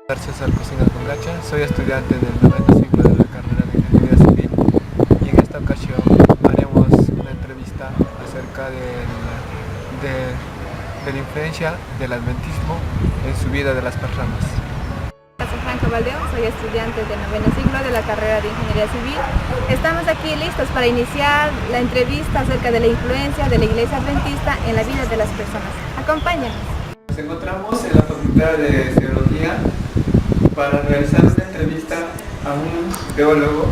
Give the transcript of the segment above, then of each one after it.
César Cocina con Gacha, soy estudiante del noveno ciclo de la carrera de Ingeniería Civil y en esta ocasión haremos una entrevista acerca de la influencia del adventismo en su vida de las personas. Soy Franco Valdeón, soy estudiante del noveno ciclo de la carrera de Ingeniería Civil. Estamos aquí listos para iniciar la entrevista acerca de la influencia de la Iglesia Adventista en la vida de las personas. Acompáñanos. Nos encontramos en la Facultad de Teología para realizar una entrevista a un teólogo.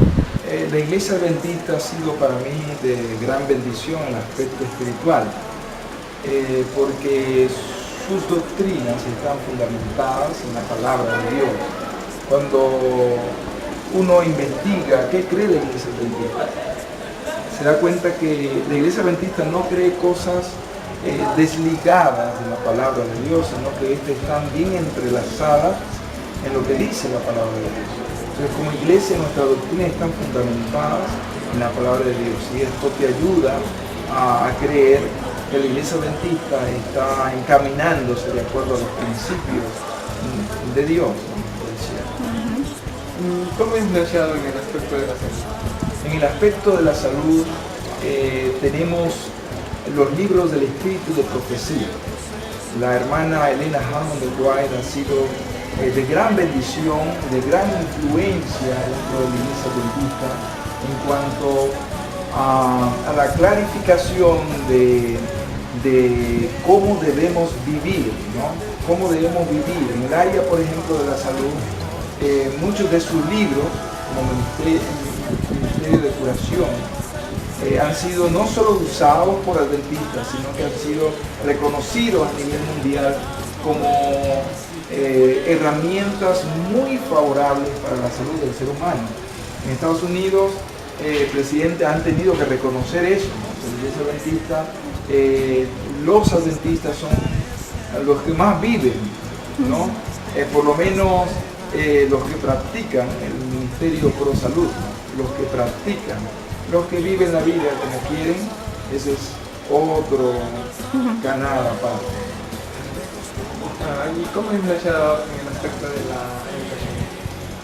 La Iglesia Adventista ha sido para mí de gran bendición en el aspecto espiritual, porque sus doctrinas están fundamentadas en la palabra de Dios. Cuando uno investiga qué cree la Iglesia Adventista, se da cuenta que la Iglesia Adventista no cree cosas desligadas de la palabra de Dios, sino que estas están bien entrelazadas en lo que dice la palabra de Dios. Entonces, como iglesia, nuestras doctrinas están fundamentadas en la palabra de Dios y esto te ayuda a creer que la Iglesia Adventista está encaminándose de acuerdo a los principios de Dios. ¿Cómo es influenciado en el aspecto de la salud? En el aspecto de la salud tenemos los libros del Espíritu de Profecía. La hermana Elena Hammond de Wright ha sido de gran bendición, de gran influencia dentro de la Iglesia Adventista en cuanto a la clarificación de cómo debemos vivir, ¿no? Cómo debemos vivir. En el área, por ejemplo, de la salud, muchos de sus libros, como Ministerio de Curación, han sido no solo usados por adventistas, sino que han sido reconocidos a nivel mundial como herramientas muy favorables para la salud del ser humano. En Estados Unidos, presidentes han tenido que reconocer eso, ¿no? La Iglesia Adventista, los adventistas son los que más viven, ¿no? Por lo menos los que practican el ministerio pro salud, ¿no? Los que practican, los que viven la vida como quieren, ese es otro canal aparte. ¿Y cómo es influenciado en el aspecto de la educación?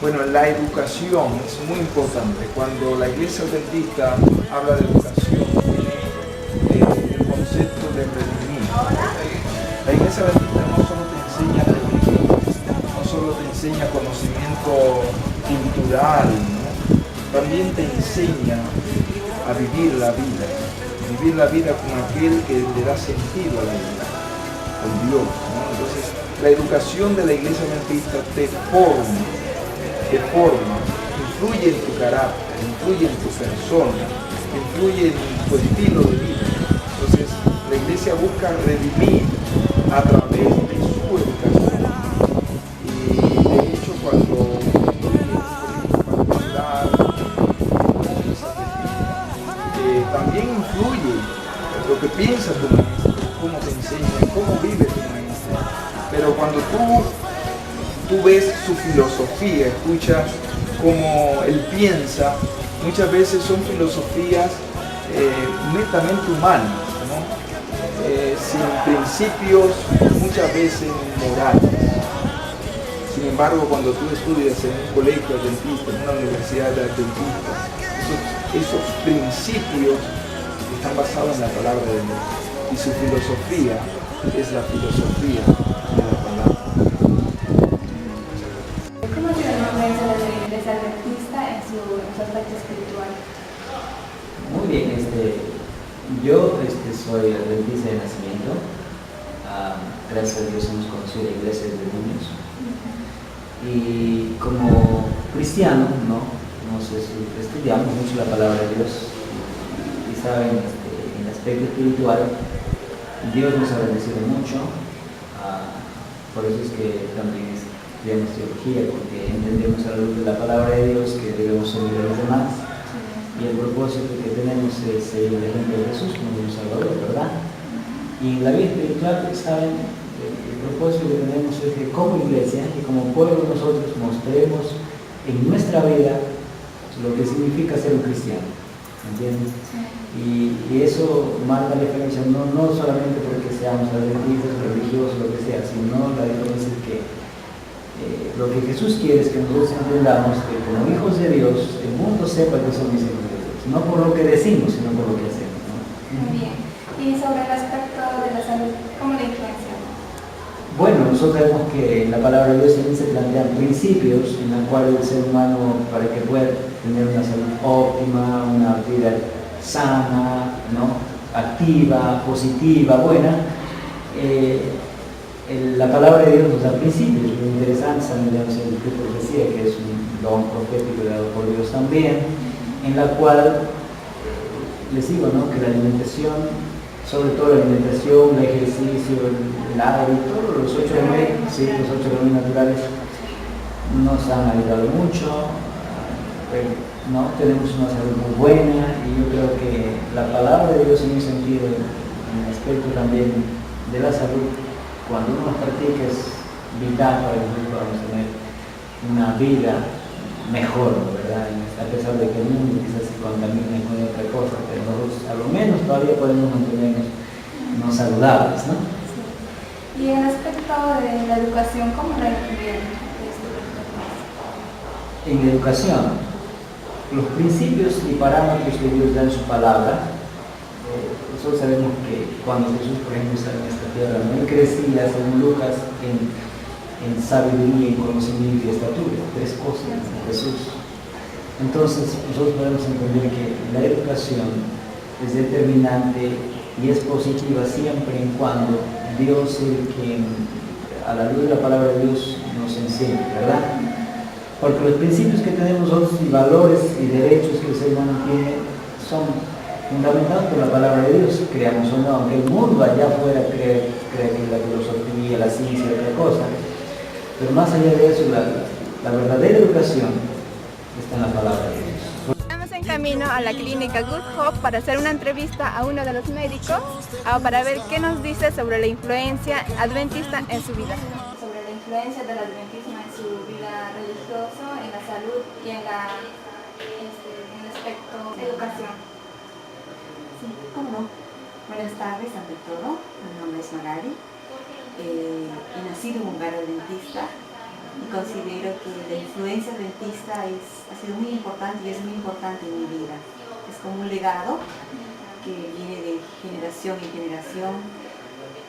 Bueno, la educación es muy importante. Cuando la Iglesia Adventista habla de educación, tiene el concepto de redimir. La Iglesia Adventista no solo te enseña religión, no solo te enseña conocimiento cultural, ¿no? También te enseña a vivir la vida con aquel que le da sentido a la vida, al Dios, ¿no? Entonces, la educación de la Iglesia Adventista te forma, influye en tu carácter, influye en tu persona, influye en tu estilo de vida. Entonces, la Iglesia busca redimir a través de su educación. Y de hecho, cuando también influye lo que piensa tu maestro, cómo te enseña, cómo vive tu maestro. Pero cuando tú ves su filosofía, escuchas cómo él piensa, muchas veces son filosofías netamente humanas, ¿no? Sin principios, muchas veces morales. Sin embargo, cuando tú estudias en un colegio adventista, en una universidad adventista, esos principios están basados en la palabra de Dios y su filosofía es la filosofía de la palabra. ¿Cómo ha sido la influencia de la Iglesia Adventista en su aspecto espiritual? Muy bien, yo soy adventista de nacimiento. Gracias a Dios hemos conocido la iglesia desde niños. Y como cristiano, ¿no? Estudiamos mucho la palabra de Dios y saben, en el aspecto espiritual, Dios nos ha bendecido mucho. Por eso es que también estudiamos teología, porque entendemos a la luz de la palabra de Dios que debemos servir a los demás. Y el propósito que tenemos es seguir el ejemplo de Jesús como nuestro Salvador, ¿verdad? Y en la vida espiritual, saben, el propósito que tenemos es que como iglesia y como pueblo nosotros mostremos en nuestra vida lo que significa ser un cristiano, ¿entiendes? Y eso marca la diferencia, no solamente porque seamos adventistas, religiosos, lo que sea, sino la diferencia es que Lo que Jesús quiere es que nosotros entendamos que como hijos de Dios, el mundo sepa que somos hijos de Dios, no por lo que decimos, sino por lo que hacemos, ¿no? Muy bien. Y sobre el aspecto de la salud, ¿cómo la influencia? Bueno, nosotros vemos que en la palabra de Dios también se plantean principios en los cuales el ser humano, para que pueda tener una salud óptima, una vida sana, ¿no?, activa, positiva, buena, la palabra de Dios nos da principios muy interesantes. También tenemos el libro de profecía, que es un don profético dado por Dios también, en la cual les digo, ¿no?, que la alimentación, sobre todo la alimentación, el ejercicio, el aire, todos los 8 elementos, sí, los 8 elementos naturales nos han ayudado mucho, ¿no? Tenemos una salud muy buena, y yo creo que la palabra de Dios en un sentido, en el aspecto también de la salud, cuando uno la practica, es vital para que nosotros podamos tener una vida mejor, ¿verdad? A pesar de que el mundo quizás se contamine con otra cosa, pero nosotros a lo menos todavía podemos mantenernos saludables, ¿no? Sí. Y en el aspecto de la educación, ¿cómo la influyen este? En la educación, los principios y parámetros que Dios da en su palabra, nosotros sabemos que cuando Jesús, por ejemplo, estaba en esta tierra, ¿no?, él crecía, según Lucas, en sabiduría, en conocimiento y estatura, 3 cosas de Jesús. Entonces nosotros podemos entender que la educación es determinante y es positiva siempre en cuando Dios es el que, a la luz de la palabra de Dios, nos enseña, ¿verdad? Porque los principios que tenemos nosotros, y valores y derechos que el ser humano tiene, son fundamentados por la palabra de Dios, creamos o no, aunque el mundo allá afuera cree que la filosofía, la ciencia, otra cosa. Pero más allá de eso, la verdadera educación está en la palabra de Dios. Estamos en camino a la clínica Good Hope para hacer una entrevista a uno de los médicos para ver qué nos dice sobre la influencia adventista en su vida. Sobre la influencia del adventismo en su vida religiosa, en la salud y en el aspecto de educación. Sí, cómo no. Buenas tardes ante todo. Mi nombre es Magari. He nacido en un hogar adventista y considero que la influencia adventista ha sido muy importante y es muy importante en mi vida. Es como un legado que viene de generación en generación,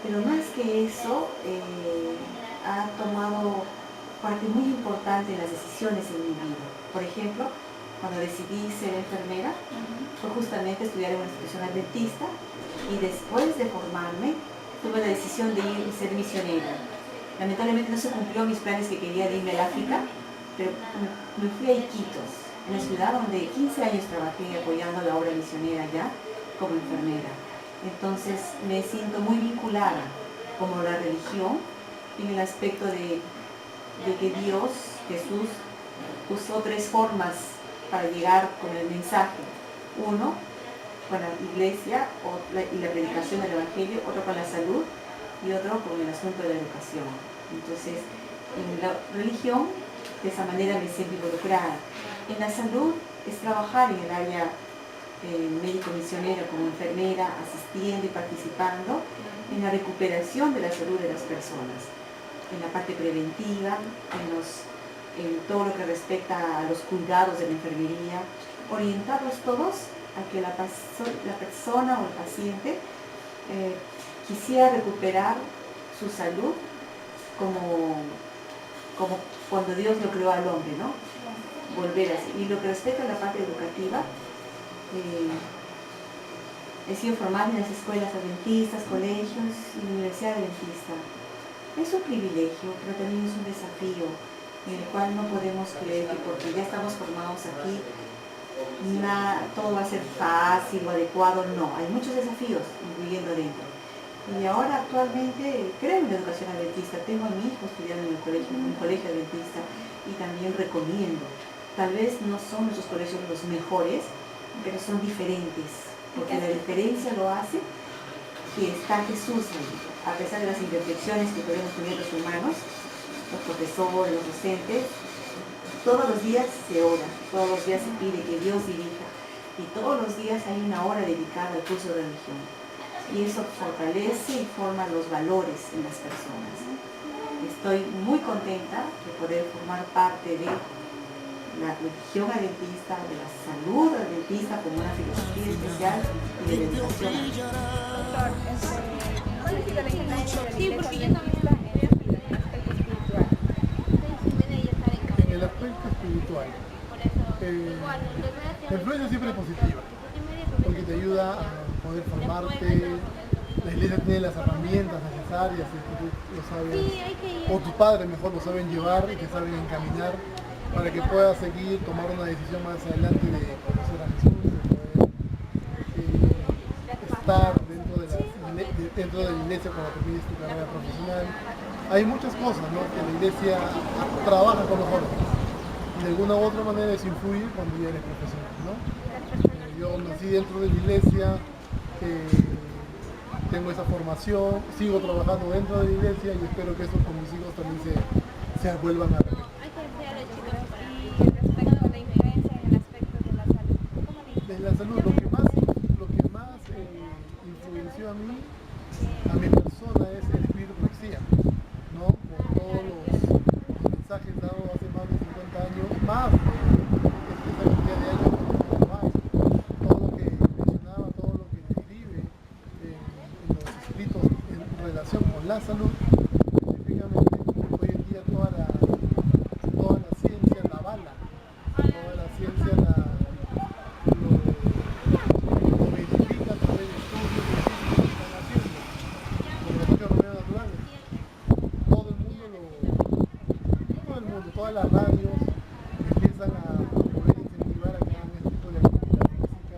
pero más que eso, ha tomado parte muy importante en las decisiones en mi vida. Por ejemplo, cuando decidí ser enfermera, fue justamente estudiar en una institución adventista, y después de formarme, tuve la decisión de ir a ser misionera. Lamentablemente no se cumplió mis planes que quería de irme al África, pero me fui a Iquitos, en la ciudad donde 15 años trabajé apoyando la obra misionera allá como enfermera. Entonces me siento muy vinculada como la religión, en el aspecto de que Dios, Jesús, usó 3 formas para llegar con el mensaje. Uno, con la iglesia y la predicación del evangelio, otro con la salud y otro con el asunto de la educación. Entonces, en la religión, de esa manera me siento involucrada. En la salud es trabajar en el área médico-misionera como enfermera, asistiendo y participando en la recuperación de la salud de las personas, en la parte preventiva, en todo lo que respecta a los cuidados de la enfermería, orientados todos a que la persona o el paciente quisiera recuperar su salud como cuando Dios lo creó al hombre, ¿no? Volver así. Y lo que respecta a la parte educativa, he sido formada en las escuelas adventistas, colegios y universidad adventista. Es un privilegio, pero también es un desafío en el cual no podemos creer que porque ya estamos formados aquí, todo va a ser fácil o adecuado. No, hay muchos desafíos incluyendo dentro. Y ahora actualmente creo en la educación adventista. Tengo a mi hijo estudiando en un colegio adventista, y también recomiendo. Tal vez no son nuestros colegios los mejores, pero son diferentes, porque la diferencia lo hace que está Jesús ahí. A pesar de las imperfecciones que podemos tener los humanos, los profesores, los docentes, todos los días se ora, todos los días se pide que Dios dirija, y todos los días hay una hora dedicada al curso de religión, y eso fortalece y forma los valores en las personas. Estoy muy contenta de poder formar parte de la religión adventista, de la salud adventista como una filosofía especial y de la educación. Doctor, ¿cuál ha sido la influencia de la iglesia adventista en el aspecto espiritual? En el aspecto espiritual, la influencia siempre es positiva, porque te ayuda a poder formarte. La iglesia tiene las herramientas necesarias, y tú lo sabes, o tus padres mejor lo saben llevar y te saben encaminar para que puedas seguir, tomar una decisión más adelante de conocer a Jesús, de poder estar dentro de la iglesia cuando termines tu carrera profesional. Hay muchas cosas, ¿no?, que la iglesia trabaja con los jóvenes y de alguna u otra manera eso influye cuando ya eres profesional, ¿no? Yo nací dentro de la iglesia, tengo esa formación, sigo trabajando dentro de la iglesia y espero que eso con mis hijos también se vuelvan a repetir. Y respecto a la influencia en el aspecto de la salud, ¿cómo le De la salud, lo que más influenció a mí, a mi persona, es el espíritu cristiano, ¿no? Por todos los mensajes dados hace más de 50 años, más de esta cantidad de años, todo lo que mencionaba, todo lo que escribe en los escritos en relación con la salud, específicamente hoy en día toda la ciencia la avala, toda la ciencia lo verifica a través de estudios que están haciendo con los propios remedios naturales. Todas las radios empiezan a poder incentivar a que hagan este tipo de actividad física,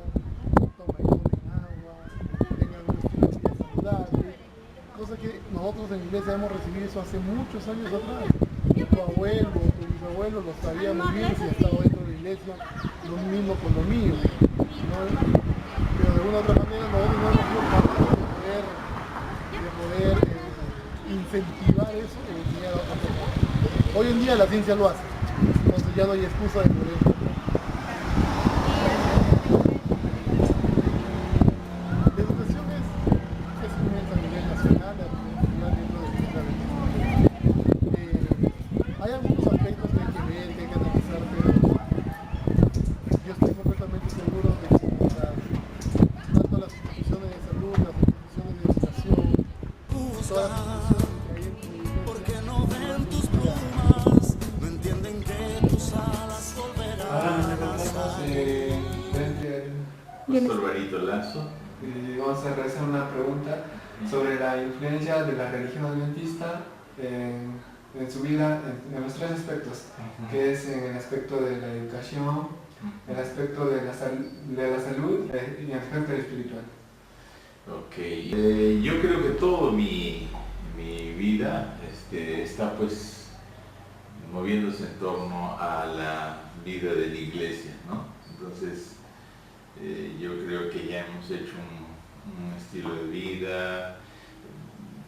tomen agua, tengan un estilo de vida saludable, cosa que nosotros en la iglesia hemos recibido eso hace muchos años atrás. Tu abuelo, tu bisabuelo lo sabía muy bien si ha estado dentro de la iglesia, lo mismo con lo mío, ¿no? Pero de alguna u otra manera nosotros no hemos sido capaces de poder incentivar eso y enseñar a otras personas. Hoy en día la ciencia lo hace, entonces ya no hay excusa de poder. La educación es inmensa a nivel nacional, a nivel dentro de la iglesia. Hay algunos aspectos que hay que ver, que hay que analizar, pero yo estoy completamente seguro de que tanto las instituciones de salud, las instituciones de educación, todas las instituciones que hay en la iglesia, Pastor Barito Lazo. Vamos a realizar una pregunta sobre la influencia de la religión adventista en su vida, en los tres aspectos, que es en el aspecto de la educación, el aspecto de la salud y el aspecto espiritual. Ok, yo creo que toda mi vida está pues moviéndose en torno a la vida de la iglesia, ¿no? Entonces, yo creo que ya hemos hecho un estilo de vida,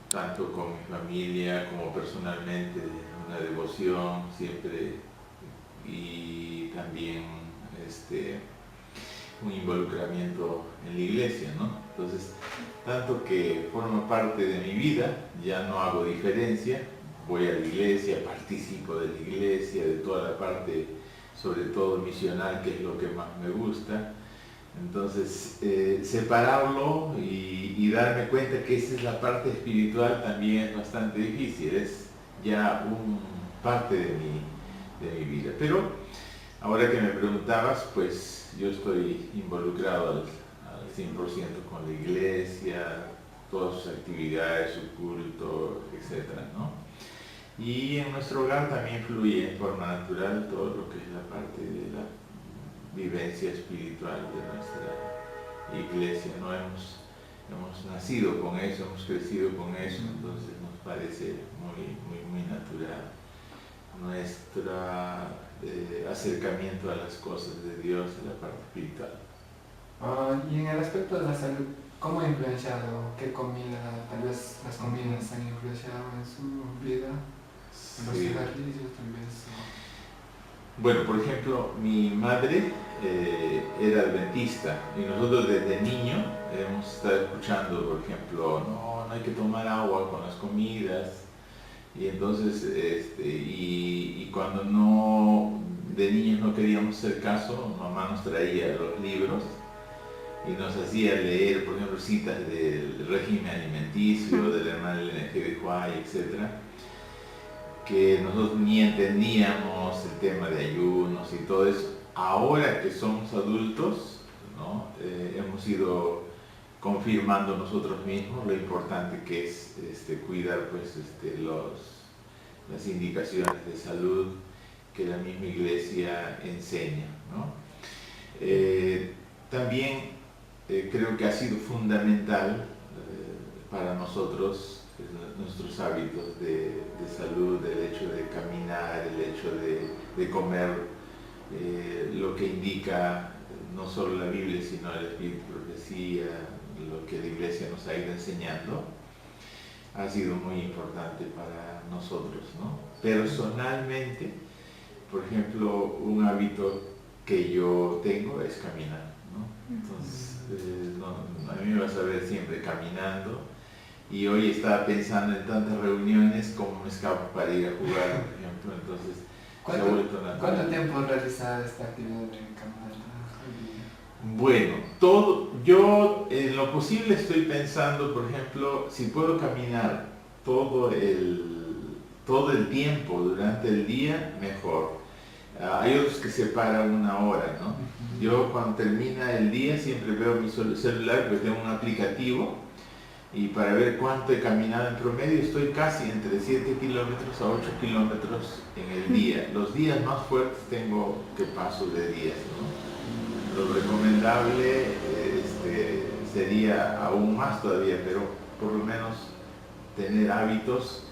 tanto con mi familia como personalmente, una devoción siempre, y también un involucramiento en la iglesia, ¿no? Entonces, tanto que forma parte de mi vida, ya no hago diferencia, voy a la iglesia, participo de la iglesia, de toda la parte, sobre todo misional, que es lo que más me gusta. Entonces, separarlo y darme cuenta que esa es la parte espiritual también es bastante difícil, es ya parte de mi vida. Pero ahora que me preguntabas, pues yo estoy involucrado al 100% con la iglesia, todas sus actividades, su culto, etc., ¿no? Y en nuestro hogar también fluye en forma natural todo lo que es la parte de la vivencia espiritual de nuestra iglesia, ¿no? Hemos nacido con eso, hemos crecido con eso, entonces nos parece muy natural nuestro acercamiento a las cosas de Dios, a la parte espiritual. Y en el aspecto de la salud, ¿cómo ha influenciado? ¿Qué comida, tal vez las comidas han influenciado en su vida? En los ejercicios tal vez. Bueno, por ejemplo, mi madre era adventista y nosotros desde niño hemos estado escuchando, por ejemplo, no hay que tomar agua con las comidas, Y entonces, y cuando no, de niños no queríamos hacer caso, mamá nos traía los libros y nos hacía leer, por ejemplo, citas del régimen alimenticio, del hermano L.G. de Huay, etc., que nosotros ni entendíamos el tema de ayunos y todo eso. Ahora que somos adultos, ¿no? Hemos ido confirmando nosotros mismos lo importante que es cuidar pues, las indicaciones de salud que la misma Iglesia enseña, ¿no? También creo que ha sido fundamental para nosotros nuestros hábitos de salud, el hecho de caminar, el hecho de comer lo que indica no solo la Biblia, sino el Espíritu Profecía, lo que la Iglesia nos ha ido enseñando, ha sido muy importante para nosotros, ¿no? Personalmente, por ejemplo, un hábito que yo tengo es caminar, ¿no? Entonces, a mí me vas a ver siempre caminando, y hoy estaba pensando en tantas reuniones como me escapo para ir a jugar, por ejemplo, entonces se ha vuelto natural. ¿Cuánto tiempo realizas esta actividad de caminata? Bueno, yo en lo posible estoy pensando, por ejemplo, si puedo caminar todo el tiempo durante el día, mejor. Hay otros que se paran 1 hora, ¿no? Yo cuando termina el día siempre veo mi celular, porque tengo un aplicativo, y para ver cuánto he caminado en promedio, estoy casi entre 7 kilómetros a 8 kilómetros en el día. Los días más fuertes tengo que paso de 10, ¿no? Lo recomendable sería aún más todavía, pero por lo menos tener hábitos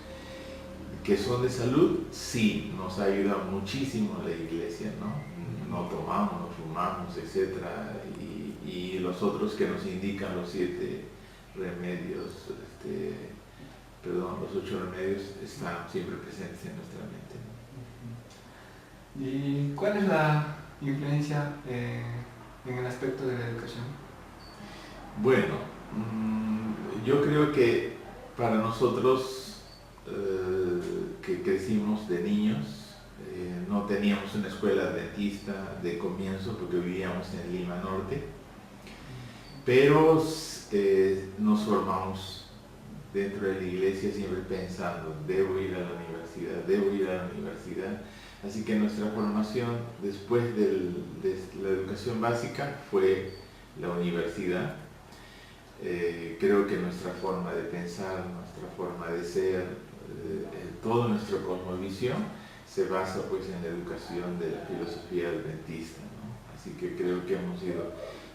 que son de salud, sí, nos ha ayudado muchísimo la Iglesia, ¿no? No tomamos, no fumamos, etc. Y los otros que nos indican los 7 remedios, los 8 remedios están siempre presentes en nuestra mente, ¿no? ¿Y cuál es la influencia en el aspecto de la educación? Bueno, yo creo que para nosotros que crecimos de niños, no teníamos una escuela adventista de comienzo porque vivíamos en Lima Norte, pero nos formamos dentro de la iglesia siempre pensando, debo ir a la universidad, debo ir a la universidad. Así que nuestra formación después de la educación básica fue la universidad. Creo que nuestra forma de pensar, nuestra forma de ser, toda nuestra cosmovisión se basa pues en la educación de la filosofía adventista, ¿no? Así que creo que hemos sido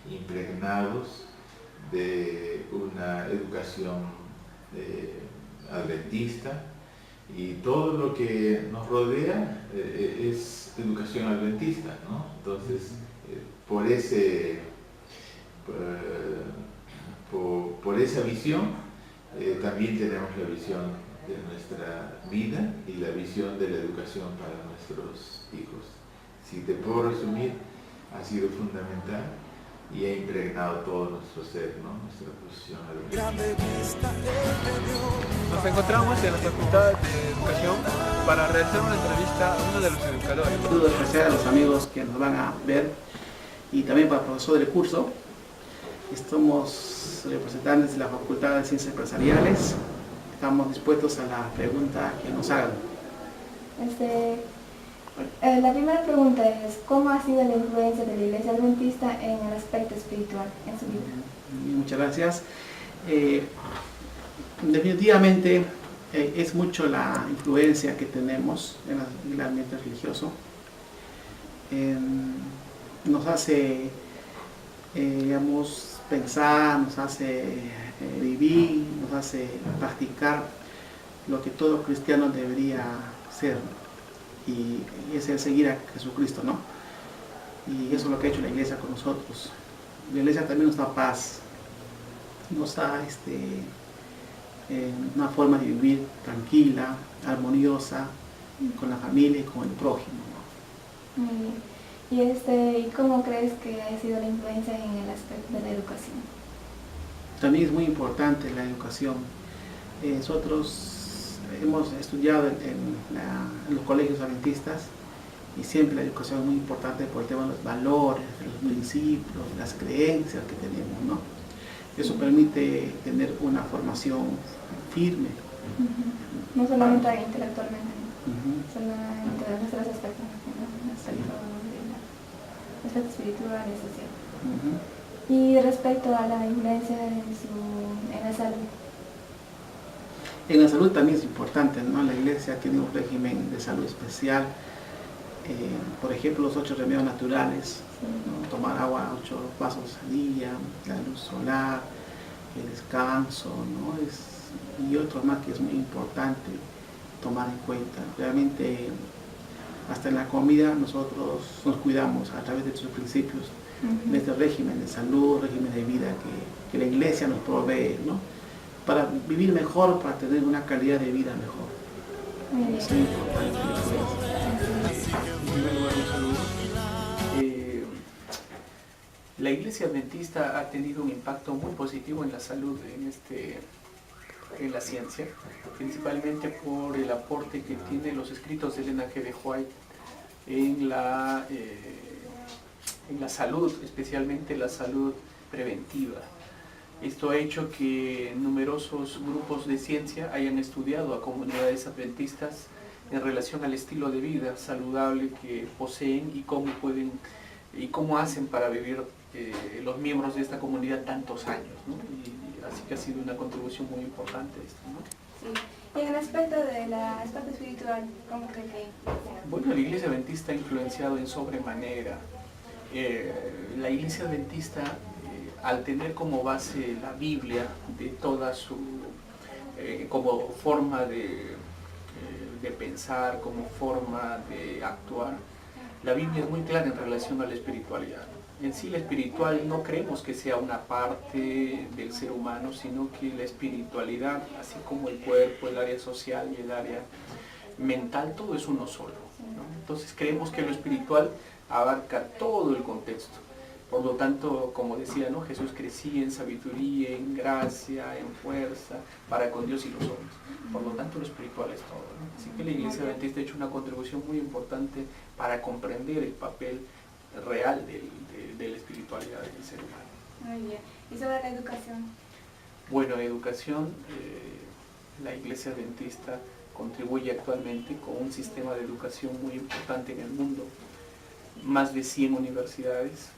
impregnados de una educación adventista, y todo lo que nos rodea es educación adventista, ¿no? Entonces, por esa visión, también tenemos la visión de nuestra vida y la visión de la educación para nuestros hijos. Si te puedo resumir, ha sido fundamental y ha impregnado todo nuestro ser, ¿no? Nuestra posición adventista. Nos encontramos en la Facultad de Educación para realizar una entrevista a uno de los educadores. Un saludo especial a los amigos que nos van a ver y también para el profesor del curso. Somos representantes de la Facultad de Ciencias Empresariales. Estamos dispuestos a la pregunta que nos hagan. La primera pregunta es, ¿cómo ha sido la influencia de la Iglesia Adventista en el aspecto espiritual en su vida? Muchas gracias. Definitivamente es mucho la influencia que tenemos en el ambiente religioso. Nos hace, pensar, nos hace vivir, nos hace practicar lo que todo cristiano debería ser. Y es el seguir a Jesucristo, ¿no? Y eso es lo que ha hecho la iglesia con nosotros. La iglesia también nos da paz, nos da una forma de vivir tranquila, armoniosa, con la familia y con el prójimo, ¿no? Muy bien. ¿Y cómo crees que ha sido la influencia en el aspecto de la educación? También es muy importante la educación. Nosotros hemos estudiado en los colegios adventistas y siempre la educación es muy importante por el tema de los valores, de los principios, las creencias que tenemos, ¿no? Eso permite tener una formación firme. No solamente intelectualmente, solamente de nuestros aspectos, aspecto espiritual y social. Y respecto a la influencia en la salud. En la salud también es importante, ¿no? La iglesia tiene un régimen de salud especial. Por ejemplo, los 8 remedios naturales, ¿no? Tomar agua 8 vasos al día, la luz solar, el descanso, ¿no? Y otros más que es muy importante tomar en cuenta. Realmente, hasta en la comida nosotros nos cuidamos a través de estos principios, de este régimen de salud, régimen de vida que la iglesia nos provee, ¿no? Para vivir mejor, para tener una calidad de vida mejor. Es muy importante. En primer lugar, un saludo. La Iglesia Adventista ha tenido un impacto muy positivo en la salud, en la ciencia, principalmente por el aporte que tienen los escritos de Elena G. de White en la salud, especialmente la salud preventiva. Esto ha hecho que numerosos grupos de ciencia hayan estudiado a comunidades adventistas en relación al estilo de vida saludable que poseen y cómo hacen para vivir los miembros de esta comunidad tantos años, ¿no? Y así que ha sido una contribución muy importante esto, ¿no? Sí. Y en el aspecto aspecto espiritual, ¿cómo cree que? Bueno, la Iglesia Adventista ha influenciado en sobremanera. La Iglesia Adventista, al tener como base la Biblia de toda su como forma de pensar, como forma de actuar, la Biblia es muy clara en relación a la espiritualidad. En sí, la espiritual no creemos que sea una parte del ser humano, sino que la espiritualidad, así como el cuerpo, el área social y el área mental, todo es uno solo, ¿no? Entonces creemos que lo espiritual abarca todo el contexto. Por lo tanto, como decía, ¿no? Jesús crecía en sabiduría, en gracia, en fuerza, para con Dios y los hombres. Por lo tanto, lo espiritual es todo, ¿no? Así que la Iglesia Adventista ha hecho una contribución muy importante para comprender el papel real de la espiritualidad del ser humano. Muy bien. ¿Y sobre la educación? Bueno, educación, la Iglesia Adventista contribuye actualmente con un sistema de educación muy importante en el mundo. Más de 100 universidades,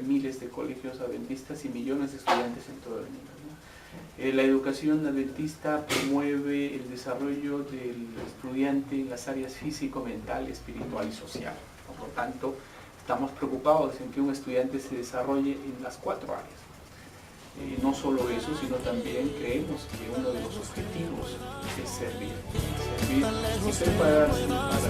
miles de colegios adventistas y millones de estudiantes en todo el mundo, ¿no? La educación adventista promueve el desarrollo del estudiante en las áreas físico, mental, espiritual y social. Por lo tanto, estamos preocupados en que un estudiante se desarrolle en las 4 áreas. No solo eso, sino también creemos que uno de los objetivos es servir y prepararse para